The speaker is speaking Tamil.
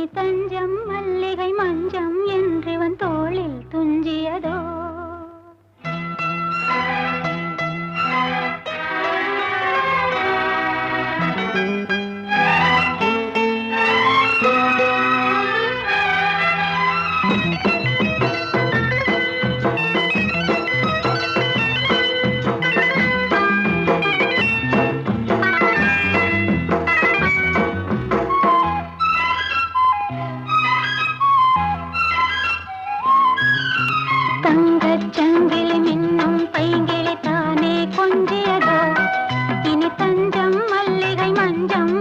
இனி தஞ்சம் மல்லிகை மஞ்சம் என்றிவன் தோளில் துஞ்சியதோ. தங்கச்சங்கிலி மின்னும் பைங்கிளி தானே கொஞ்சியதோ. இனி தஞ்சம் மல்லிகை மஞ்சம்